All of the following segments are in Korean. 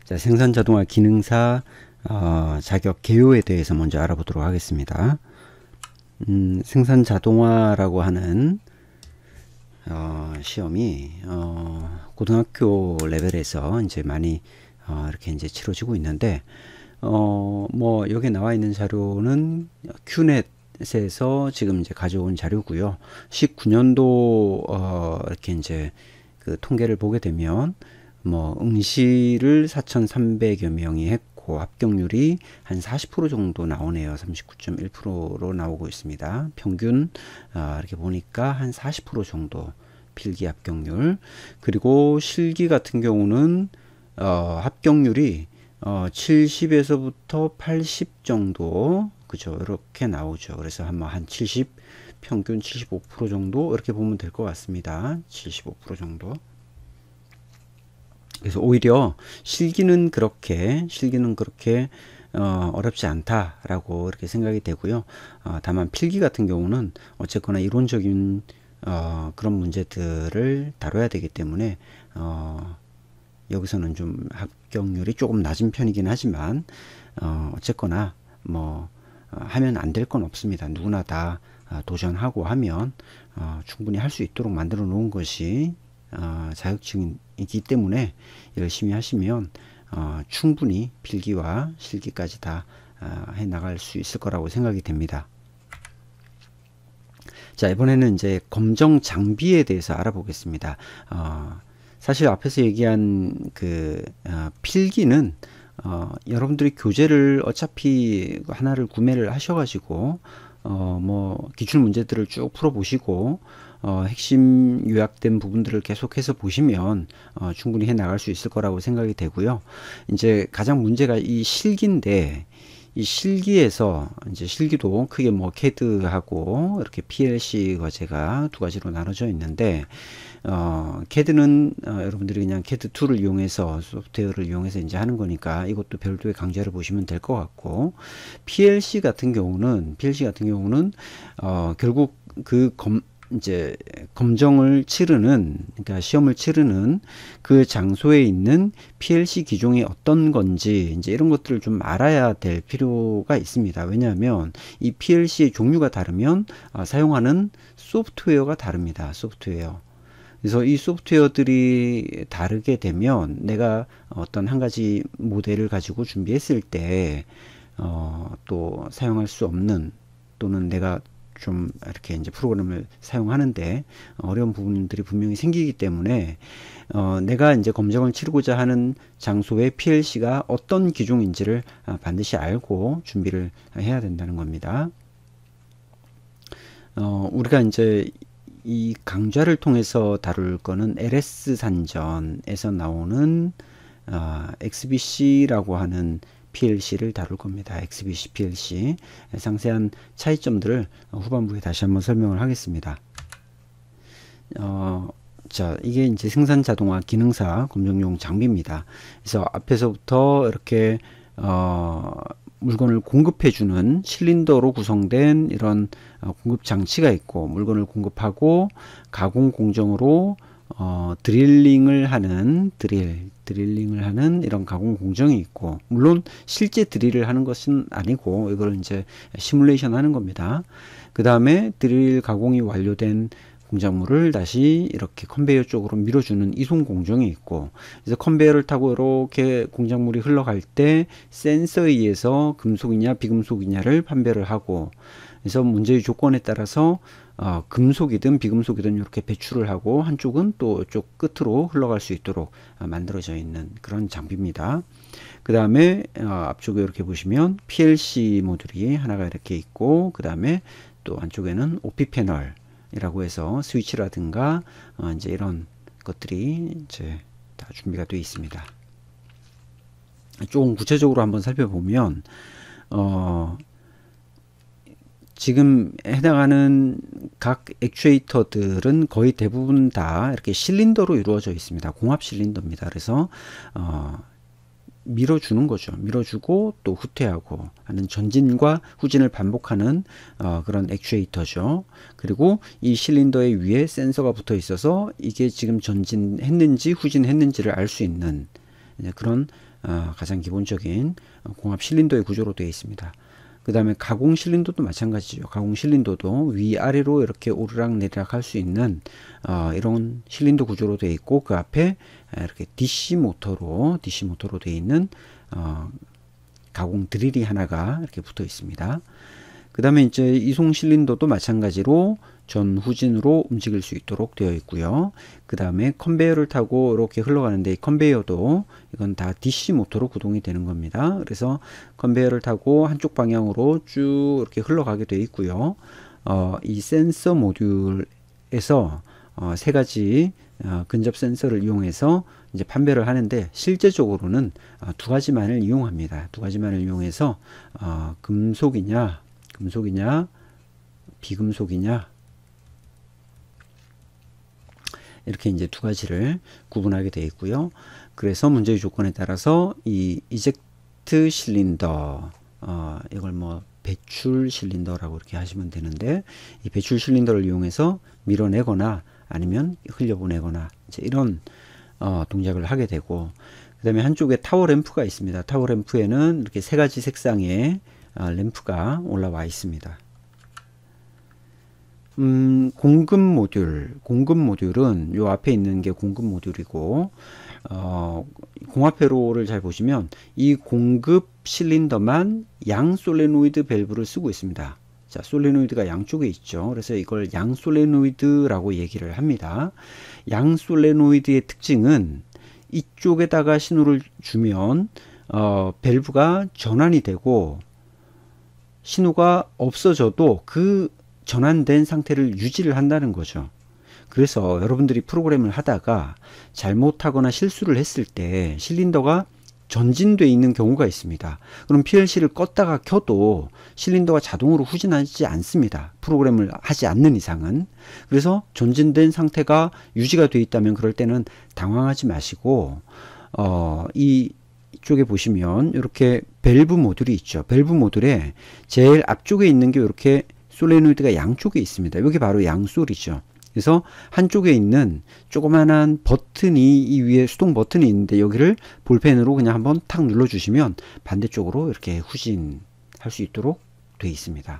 자, 생산자동화 기능사 자격 개요에 대해서 먼저 알아보도록 하겠습니다. 생산자동화라고 하는 시험이 고등학교 레벨에서 이제 많이 이렇게 이제 치러지고 있는데 뭐 여기 나와 있는 자료는 큐넷에서 지금 이제 가져온 자료고요. 19년도 이렇게 이제 그 통계를 보게 되면 뭐 응시를 4,300여 명이 했고 합격률이 한 40% 정도 나오네요. 39.1%로 나오고 있습니다. 평균 이렇게 보니까 한 40% 정도 필기 합격률. 그리고 실기 같은 경우는 합격률이 70에서부터 80 정도, 그죠? 이렇게 나오죠. 그래서 한 70, 평균 75% 정도 이렇게 보면 될 것 같습니다. 75% 정도. 그래서 오히려 실기는 그렇게 어렵지 않다라고 이렇게 생각이 되고요. 다만 필기 같은 경우는 어쨌거나 이론적인 그런 문제들을 다뤄야 되기 때문에 여기서는 좀 합격률이 조금 낮은 편이긴 하지만 어쨌거나 뭐 하면 안 될 건 없습니다. 누구나 다 도전하고 하면 충분히 할 수 있도록 만들어 놓은 것이 자격증이기 때문에 열심히 하시면 충분히 필기와 실기까지 다 해 나갈 수 있을 거라고 생각이 됩니다. 자, 이번에는 이제 검정 장비에 대해서 알아보겠습니다. 사실 앞에서 얘기한 그 필기는 여러분들이 교재를 어차피 하나를 구매를 하셔가지고 뭐 기출 문제들을 쭉 풀어보시고 핵심 요약된 부분들을 계속해서 보시면 충분히 해 나갈 수 있을 거라고 생각이 되고요. 이제 가장 문제가 이 실기인데, 이 실기에서 이제 실기도 크게 뭐 CAD하고 이렇게 PLC 과제가 두 가지로 나눠져 있는데 CAD는 여러분들이 그냥 CAD 툴을 이용해서 소프트웨어를 이용해서 이제 하는 거니까 이것도 별도의 강좌를 보시면 될 것 같고, PLC 같은 경우는 결국 이제 검정을 치르는, 그러니까 시험을 치르는 그 장소에 있는 PLC 기종이 어떤 건지 이제 이런 것들을 좀 알아야 될 필요가 있습니다. 왜냐하면 이 PLC의 종류가 다르면 사용하는 소프트웨어가 다릅니다. 소프트웨어. 그래서 이 소프트웨어들이 다르게 되면 내가 어떤 한 가지 모델을 가지고 준비했을 때 또 사용할 수 없는, 또는 내가 좀 이렇게 이제 프로그램을 사용하는데 어려운 부분들이 분명히 생기기 때문에 내가 이제 검정을 치르고자 하는 장소의 PLC가 어떤 기종인지를 반드시 알고 준비를 해야 된다는 겁니다. 우리가 이제 이 강좌를 통해서 다룰 거는 LS 산전에서 나오는 XBC라고 하는 PLC를 다룰 겁니다. XBC PLC. 상세한 차이점들을 후반부에 다시 한번 설명을 하겠습니다. 자, 이게 이제 생산자동화 기능사 검정용 장비입니다. 그래서 앞에서부터 이렇게 물건을 공급해주는 실린더로 구성된 이런 공급 장치가 있고, 물건을 공급하고 가공 공정으로 드릴링을 하는 이런 가공 공정이 있고, 물론 실제 드릴을 하는 것은 아니고 이걸 이제 시뮬레이션 하는 겁니다. 그 다음에 드릴 가공이 완료된 공작물을 다시 이렇게 컨베이어 쪽으로 밀어주는 이송 공정이 있고, 그래서 컨베이어를 타고 이렇게 공작물이 흘러갈 때 센서에 의해서 금속이냐 비금속이냐를 판별을 하고, 그래서 문제의 조건에 따라서 금속이든 비금속이든 이렇게 배출을 하고, 한쪽은 또 이쪽 끝으로 흘러갈 수 있도록 만들어져 있는 그런 장비입니다. 그 다음에 앞쪽에 이렇게 보시면 PLC 모듈이 하나가 이렇게 있고, 그 다음에 또 안쪽에는 OP 패널이라고 해서 스위치라든가 이제 이런 것들이 이제 다 준비가 되어 있습니다. 조금 구체적으로 한번 살펴보면 지금 해당하는 각 액추에이터들은 거의 대부분 다 이렇게 실린더로 이루어져 있습니다. 공합 실린더입니다. 그래서 밀어주는 거죠. 밀어주고 또 후퇴하고 하는 전진과 후진을 반복하는 그런 액추에이터죠. 그리고 이 실린더의 위에 센서가 붙어 있어서 이게 지금 전진했는지 후진했는지를 알 수 있는 그런 가장 기본적인 공합 실린더의 구조로 되어 있습니다. 그 다음에 가공 실린더도 마찬가지죠. 가공 실린더도 위아래로 이렇게 오르락 내리락 할 수 있는 이런 실린더 구조로 되어 있고, 그 앞에 이렇게 DC 모터로 되어 있는 가공 드릴이 하나가 이렇게 붙어 있습니다. 그 다음에 이제 이송 실린더도 마찬가지로 전후진으로 움직일 수 있도록 되어 있고요. 그 다음에 컨베이어를 타고 이렇게 흘러가는데, 이 컨베이어도 이건 다 DC 모터로 구동이 되는 겁니다. 그래서 컨베이어를 타고 한쪽 방향으로 쭉 이렇게 흘러가게 되어 있고요. 이 센서 모듈에서 세 가지 근접 센서를 이용해서 이제 판별을 하는데, 실제적으로는 두 가지만을 이용합니다. 두 가지만을 이용해서 금속이냐 비금속이냐, 이렇게 이제 두 가지를 구분하게 되어 있고요. 그래서 문제의 조건에 따라서 이 이젝트 실린더, 이걸 뭐 배출 실린더라고 이렇게 하시면 되는데, 이 배출 실린더를 이용해서 밀어내거나 아니면 흘려보내거나 이제 이런 동작을 하게 되고, 그 다음에 한쪽에 타워 램프가 있습니다. 타워 램프에는 이렇게 세 가지 색상의 램프가 올라와 있습니다. 공급 모듈은 요 앞에 있는 게 공급 모듈이고, 공합 회로를 잘 보시면 이 공급 실린더만 양 솔레노이드 밸브를 쓰고 있습니다. 자, 솔레노이드가 양쪽에 있죠. 그래서 이걸 양 솔레노이드라고 얘기를 합니다. 양 솔레노이드의 특징은 이쪽에다가 신호를 주면 밸브가 전환이 되고, 신호가 없어져도 그 전환된 상태를 유지를 한다는 거죠. 그래서 여러분들이 프로그램을 하다가 잘못하거나 실수를 했을 때 실린더가 전진되어 있는 경우가 있습니다. 그럼 PLC를 껐다가 켜도 실린더가 자동으로 후진하지 않습니다. 프로그램을 하지 않는 이상은. 그래서 전진된 상태가 유지가 되어 있다면 그럴 때는 당황하지 마시고, 이쪽에 보시면 이렇게 밸브 모듈이 있죠. 밸브 모듈에 제일 앞쪽에 있는 게 이렇게 솔레노이드가 양쪽에 있습니다. 여기 바로 양솔이죠. 그래서 한쪽에 있는 조그만한 버튼이, 이 위에 수동 버튼이 있는데 여기를 볼펜으로 그냥 한번 탁 눌러 주시면 반대쪽으로 이렇게 후진할 수 있도록 되어 있습니다.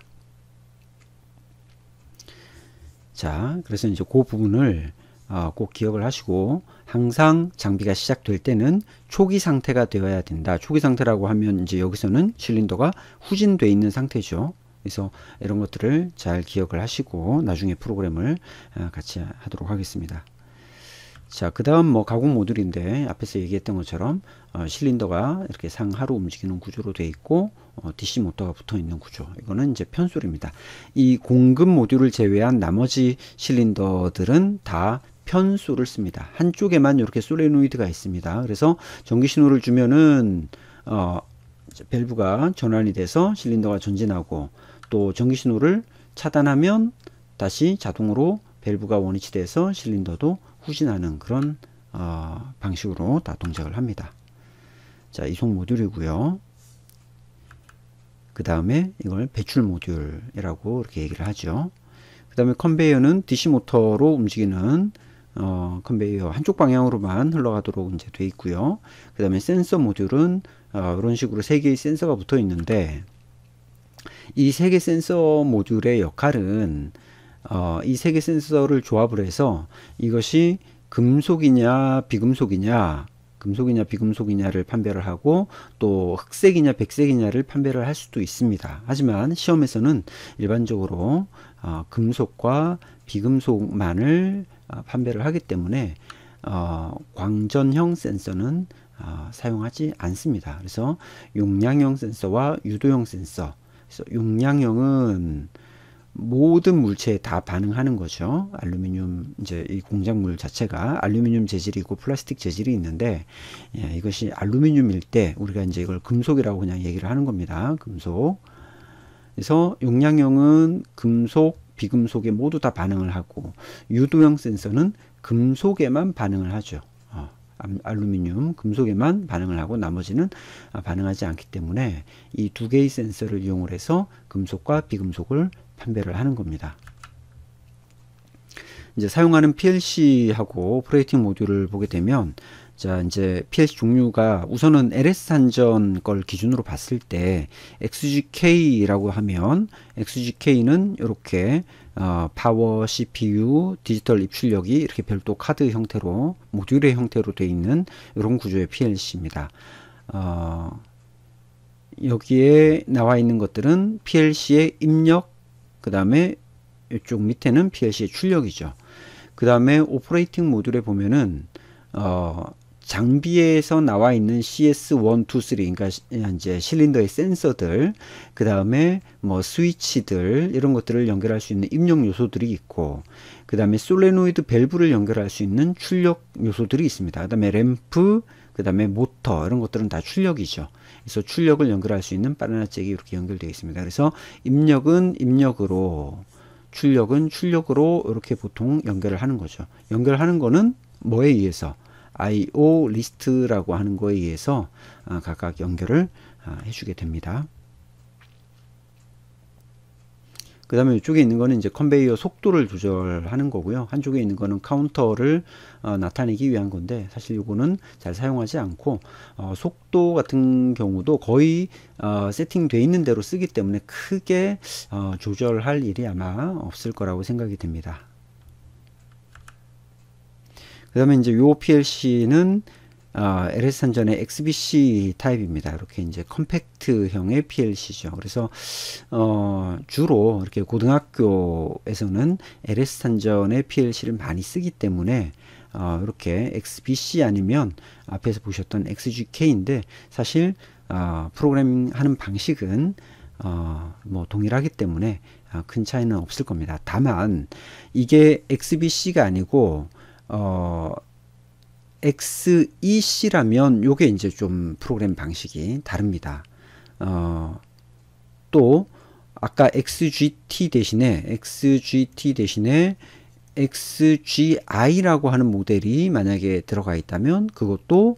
자, 그래서 이제 그 부분을 꼭 기억을 하시고, 항상 장비가 시작될 때는 초기 상태가 되어야 된다. 초기 상태라고 하면 이제 여기서는 실린더가 후진되어 있는 상태죠. 그래서 이런 것들을 잘 기억을 하시고 나중에 프로그램을 같이 하도록 하겠습니다. 자, 그 다음 뭐 가공 모듈인데, 앞에서 얘기했던 것처럼 실린더가 이렇게 상하로 움직이는 구조로 되어 있고, DC 모터가 붙어 있는 구조. 이거는 이제 편솔입니다. 이 공급 모듈을 제외한 나머지 실린더들은 다 편솔을 씁니다. 한쪽에만 이렇게 솔레노이드가 있습니다. 그래서 전기 신호를 주면은 밸브가 전환이 돼서 실린더가 전진하고, 또 전기 신호를 차단하면 다시 자동으로 밸브가 원위치돼서 실린더도 후진하는 그런 방식으로 다 동작을 합니다. 자, 이송 모듈이고요. 그 다음에 이걸 배출 모듈이라고 이렇게 얘기를 하죠. 그 다음에 컨베이어는 DC 모터로 움직이는 컨베이어 한쪽 방향으로만 흘러가도록 이제 돼 있고요. 그 다음에 센서 모듈은 이런 식으로 세 개의 센서가 붙어 있는데, 이 세 개 센서 모듈의 역할은 이 세 개 센서를 조합을 해서 이것이 금속이냐 비금속이냐를 판별을 하고, 또 흑색이냐 백색이냐를 판별을 할 수도 있습니다. 하지만 시험에서는 일반적으로 금속과 비금속만을 판별을 하기 때문에 광전형 센서는 사용하지 않습니다. 그래서 용량형 센서와 유도형 센서. 그래서 용량형은 모든 물체에 다 반응하는 거죠. 알루미늄, 이제 이 공작물 자체가 알루미늄 재질이고 플라스틱 재질이 있는데, 이것이 알루미늄일 때 우리가 이제 이걸 금속이라고 그냥 얘기를 하는 겁니다. 금속. 그래서 용량형은 금속, 비금속에 모두 다 반응을 하고, 유도형 센서는 금속에만 반응을 하죠. 알루미늄, 금속에만 반응을 하고 나머지는 반응하지 않기 때문에 이 두 개의 센서를 이용을 해서 금속과 비금속을 판별을 하는 겁니다. 이제 사용하는 PLC하고 오퍼레이팅 모듈을 보게 되면, 자, 이제 PLC 종류가 우선은 LS 산전 걸 기준으로 봤을 때 XGK라고 하면 XGK는 이렇게 파워, CPU, 디지털 입출력이 이렇게 별도 카드 형태로 모듈의 형태로 되어 있는 이런 구조의 PLC입니다. 여기에 나와 있는 것들은 PLC의 입력, 그 다음에 이쪽 밑에는 PLC의 출력이죠. 그 다음에 오퍼레이팅 모듈에 보면은 장비에서 나와 있는 CS1, 2, 3, 그러니까 이제 실린더의 센서들, 그 다음에 뭐 스위치들 이런 것들을 연결할 수 있는 입력 요소들이 있고, 그 다음에 솔레노이드 밸브를 연결할 수 있는 출력 요소들이 있습니다. 그 다음에 램프, 그 다음에 모터 이런 것들은 다 출력이죠. 그래서 출력을 연결할 수 있는 바나나 잭이 이렇게 연결되어 있습니다. 그래서 입력은 입력으로, 출력은 출력으로 이렇게 보통 연결을 하는 거죠. 연결하는 거는 뭐에 의해서? IO 리스트라고 하는 거에 의해서 각각 연결을 해주게 됩니다. 그 다음에 이쪽에 있는 거는 이제 컨베이어 속도를 조절하는 거고요. 한쪽에 있는 거는 카운터를 나타내기 위한 건데, 사실 이거는 잘 사용하지 않고 속도 같은 경우도 거의 세팅되어 있는 대로 쓰기 때문에 크게 조절할 일이 아마 없을 거라고 생각이 됩니다. 그 다음에 이제 요 PLC는 LS 산전의 XBC 타입입니다. 이렇게 이제 컴팩트형의 PLC죠. 그래서 주로 이렇게 고등학교에서는 LS 산전의 PLC를 많이 쓰기 때문에 이렇게 XBC 아니면 앞에서 보셨던 XGK인데, 사실 프로그래밍 하는 방식은 뭐 동일하기 때문에 큰 차이는 없을 겁니다. 다만 이게 XBC가 아니고 XEC라면 요게 이제 좀 프로그램 방식이 다릅니다. 또 아까 XGT 대신에 XGI라고 하는 모델이 만약에 들어가 있다면 그것도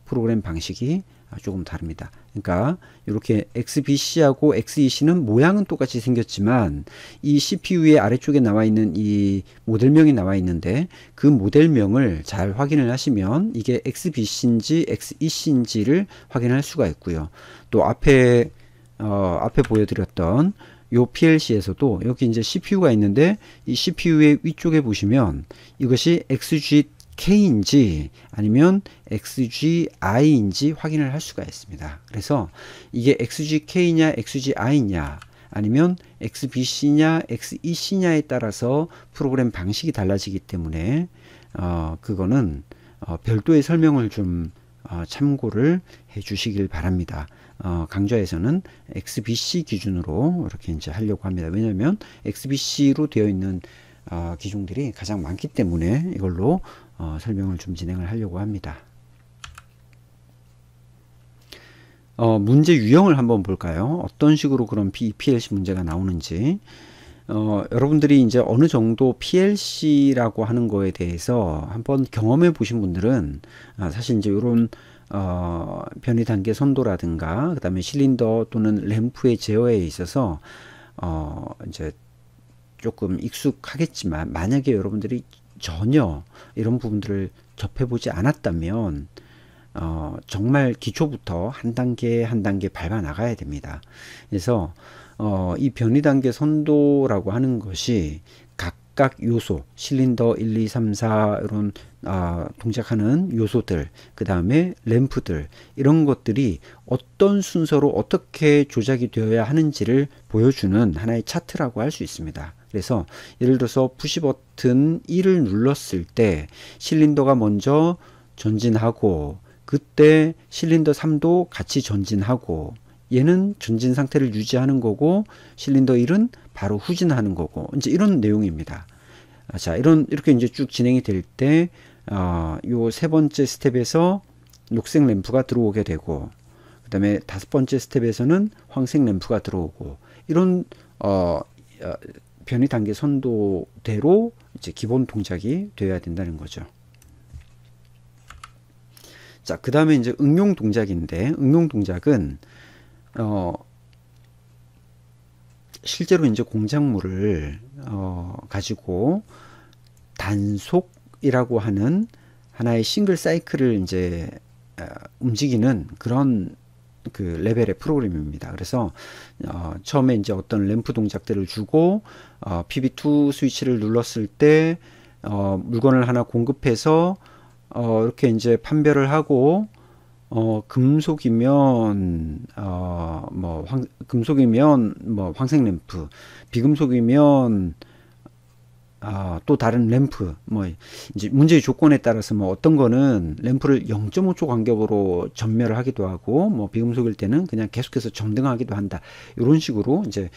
프로그램 방식이 조금 다릅니다. 그러니까 이렇게 XBC하고 XEC는 모양은 똑같이 생겼지만 이 CPU의 아래쪽에 나와 있는 이 모델명이 나와 있는데, 그 모델명을 잘 확인을 하시면 이게 XBC인지 XEC인지를 확인할 수가 있고요. 또 앞에 보여드렸던 요 PLC에서도 여기 이제 CPU가 있는데, 이 CPU의 위쪽에 보시면 이것이 XGK인지 아니면 XGI인지 확인을 할 수가 있습니다. 그래서 이게 XGK냐 XGI냐 아니면 XBC냐 XEC냐에 따라서 프로그램 방식이 달라지기 때문에 그거는 별도의 설명을 좀 참고를 해 주시길 바랍니다. 강좌에서는 XBC 기준으로 이렇게 이제 하려고 합니다. 왜냐하면 XBC로 되어 있는 기종들이 가장 많기 때문에 이걸로 설명을 좀 진행을 하려고 합니다. 문제 유형을 한번 볼까요? 어떤 식으로 그런 PLC 문제가 나오는지. 여러분들이 이제 어느 정도 PLC라고 하는 거에 대해서 한번 경험해 보신 분들은 사실 이제 이런 변이 단계 선도라든가 그 다음에 실린더 또는 램프의 제어에 있어서 이제 조금 익숙하겠지만, 만약에 여러분들이 전혀 이런 부분들을 접해보지 않았다면 정말 기초부터 한 단계 한 단계 밟아 나가야 됩니다. 그래서 이 변이 단계 선도라고 하는 것이 각각 요소, 실린더 1, 2, 3, 4 이런 동작하는 요소들, 그 다음에 램프들, 이런 것들이 어떤 순서로 어떻게 조작이 되어야 하는지를 보여주는 하나의 차트라고 할 수 있습니다. 그래서 예를 들어서 푸시 버튼 1을 눌렀을 때 실린더가 먼저 전진하고, 그때 실린더 3도 같이 전진하고, 얘는 전진 상태를 유지하는 거고 실린더 1은 바로 후진하는 거고, 이제 이런 내용입니다. 자, 이렇게 이제 쭉 진행이 될 때 요 세 번째 스텝에서 녹색 램프가 들어오게 되고, 그 다음에 다섯 번째 스텝에서는 황색 램프가 들어오고, 이런 변이 단계 선도대로 이제 기본 동작이 되어야 된다는 거죠. 자, 그 다음에 이제 응용 동작인데, 응용 동작은 실제로 이제 공작물을 가지고 단속이라고 하는 하나의 싱글 사이클을 이제 움직이는 그런 그 레벨의 프로그램입니다. 그래서 처음에 이제 어떤 램프 동작들을 주고 PB2 스위치를 눌렀을 때 물건을 하나 공급해서 이렇게 이제 판별을 하고 금속이면 금속이면 뭐 황색 램프, 비금속이면 또 다른 램프, 뭐 이제 문제의 조건에 따라서 뭐 어떤 거는 램프를 0.5초 간격으로 전멸을 하기도 하고, 뭐 비금속일 때는 그냥 계속해서 점등하기도 한다. 이런 식으로 이제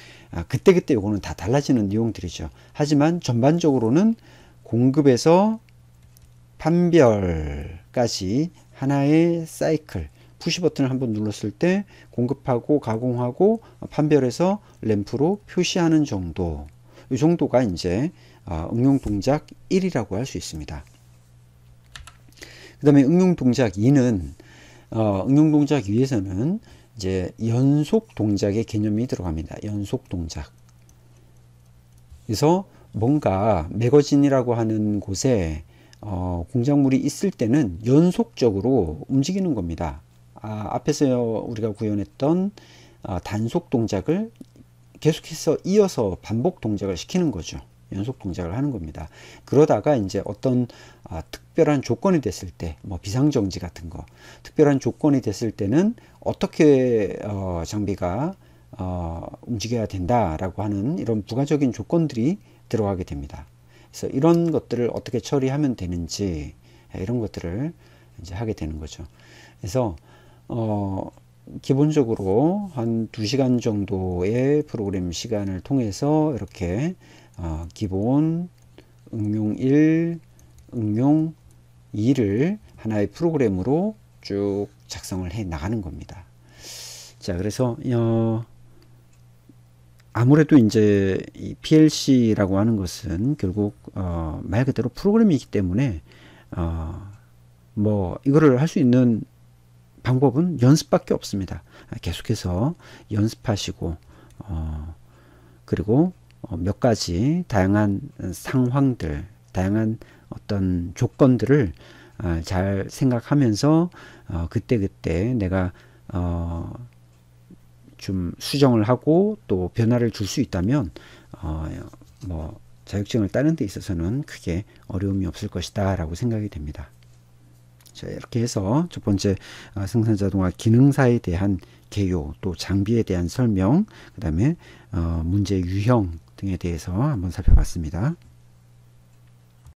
그때그때 요거는 다 달라지는 내용들이죠. 하지만 전반적으로는 공급에서 판별까지 하나의 사이클, 푸시 버튼을 한번 눌렀을 때 공급하고 가공하고 판별해서 램프로 표시하는 정도, 이 정도가 이제 응용 동작 1이라고 할 수 있습니다. 그 다음에 응용 동작 2는 응용 동작 2에서는 이제 연속 동작의 개념이 들어갑니다. 연속 동작. 그래서 뭔가 매거진이라고 하는 곳에 공작물이 있을 때는 연속적으로 움직이는 겁니다. 앞에서 우리가 구현했던 단속 동작을 계속해서 이어서 반복 동작을 시키는 거죠. 연속 동작을 하는 겁니다. 그러다가 이제 어떤 특별한 조건이 됐을 때, 뭐 비상정지 같은 거, 특별한 조건이 됐을 때는 어떻게 장비가 움직여야 된다라고 하는 이런 부가적인 조건들이 들어가게 됩니다. 그래서 이런 것들을 어떻게 처리하면 되는지, 이런 것들을 이제 하게 되는 거죠. 그래서 기본적으로 한 2시간 정도의 프로그램 시간을 통해서 이렇게 기본, 응용 1, 응용 2를 하나의 프로그램으로 쭉 작성을 해 나가는 겁니다. 자, 그래서 아무래도 이제 이 PLC라고 하는 것은 결국 말 그대로 프로그램이기 때문에 뭐 이거를 할 수 있는 방법은 연습밖에 없습니다. 계속해서 연습하시고 그리고 몇 가지 다양한 상황들, 다양한 어떤 조건들을 잘 생각하면서 그때그때 내가 좀 수정을 하고 또 변화를 줄 수 있다면 뭐 자격증을 따는 데 있어서는 크게 어려움이 없을 것이다 라고 생각이 됩니다. 자, 이렇게 해서 첫 번째 생산자동화 기능사에 대한 개요, 또 장비에 대한 설명, 그 다음에 문제 유형 등에 대해서 한번 살펴봤습니다.